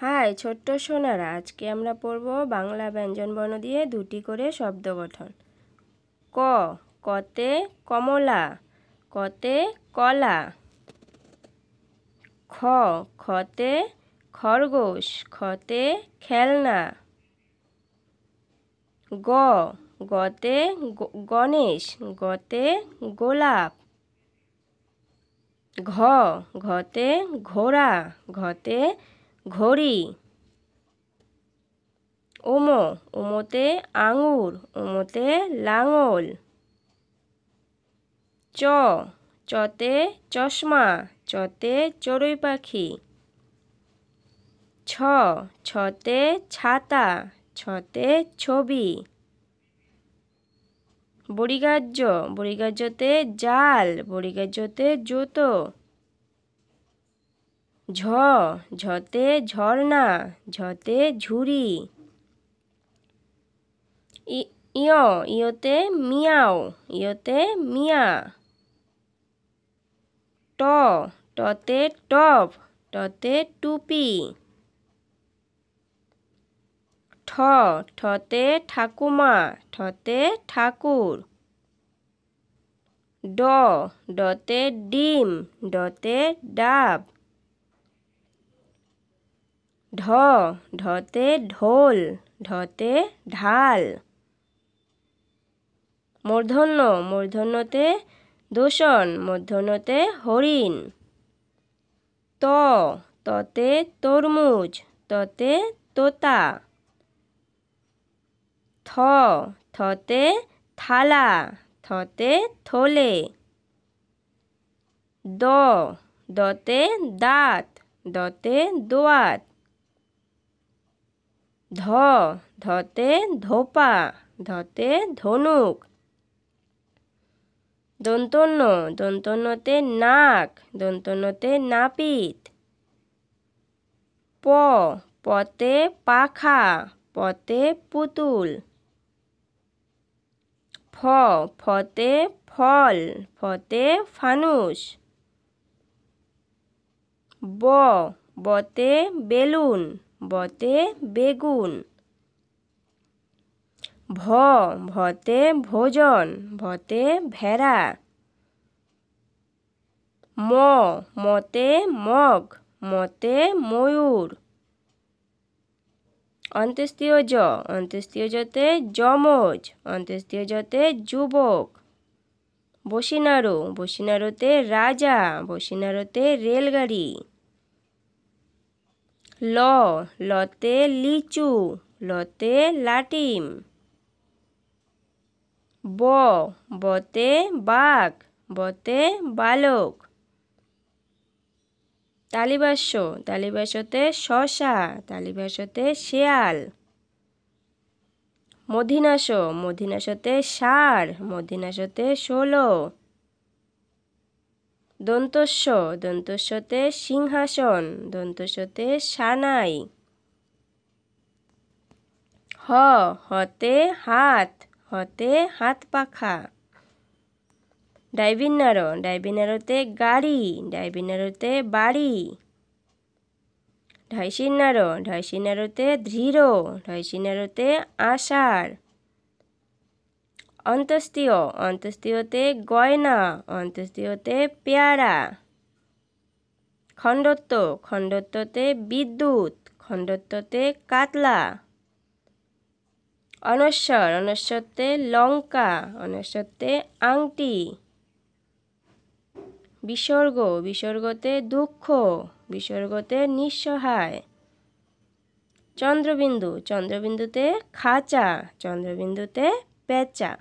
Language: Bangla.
হাই ছোট্ট সোনারা, আজকে আমরা পড়ব বাংলা ব্যঞ্জনবর্ণ দিয়ে দুটি করে শব্দ গঠন। ক, কতে কমলা, কতে কলা। খ, খতে খরগোশ, খতে খেলনা। গ, গতে গণেশ, গতে গোলাপ। ঘ, ঘতে ঘোড়া, ঘতে ঘড়ি। ওম, ওমতে আঙুর, ওমতে লাঙল। চ, চতে চশমা, চতে চড়ুই পাখি। ছ, ছতে ছাতা, ছতে ছবি। বড়িগাহ্য, বড়িগাহ্যতে জাল, বড়িগাহ্যতে জুতো। ঝ, ঝতে ঝর্ণা, ঝতে ঝুড়ি। ইয়, ইয়তে মিয়াও, ইয়তে মিয়া। ট, টতে টব, টতে টুপি। ঠ, ঠতে ঠাকুমা, ঠতে ঠাকুর। ড, ডতে ডিম, ডতে ডাব। ঢ, ঢতে ঢোল, ঢতে ঢাল। মূর্ধন্য, মূর্ধন্যতে দূষণ, মূর্ধন্যতে হরিণ। ত, ততে তরমুজ, ততে তোতা। থ, থতে থালা, থতে থলে। দ, দতে দাঁত, দতে দোয়াত। ধ, ধতে ধোপা, ধতে ধনুক। দন্তন্য, দন্তন্যতে নাক, দন্তন্যতে নাপিত। প, পতে পাখা, পতে পুতুল। ফ, ফতে ফল, ফতে ফানুস। ব, বতে বেলুন, বতে বেগুন। ভ, ভতে ভোজন, ভতে ভেড়া। ম, মতে মগ, মতে ময়ূর। অন্ত্যেষ্টিয় জ, অন্ত্যেষ্টিয় জতে যমজ, অন্ত্যেষ্টিয় জতে যুবক। বসিনারু, বসিনারুতে রাজা, বসিনারুতে রেলগাড়ি। ল, লতে লিচু, লতে লাটিম। ব, বতে বাঘ, বতে বালক। তালিবাস্য, তালিবাস্যতে শশা, তালিবাস্যতে শেয়াল। মধিনাস, মধিনাসতে ষাঁড়, মধিনাসতে 16। দন্তস্ব, দন্তস্বতে সিংহাসন, দন্তস্বতে সানাই। হ, হতে হাত, হতে হাত পাখা। ডাইভিনার, ডাইভিনারতে গাড়ি, ডাইভিনারতে বাড়ি। ঢাইসিনার, ঢাইসিনারতে ধীর, ঢাইসিনারতে আষাঢ়। অন্ত্যেষ্টিয়, অন্ত্যেষ্টিয়তে গয়না, অন্ত্যেষ্টিয়তে পেয়ারা। খণ্ডত্ব, খণ্ডত্বতে বিদ্যুৎ, খণ্ডত্বতে কাতলা। অনস্বর, অনস্বরতে লঙ্কা, অনস্বরতে আংটি। বিসর্গ, বিসর্গতে দুঃখ, বিসর্গতে নিঃসহায়। চন্দ্রবিন্দু, চন্দ্রবিন্দুতে খাঁচা, চন্দ্রবিন্দুতে পেঁচা।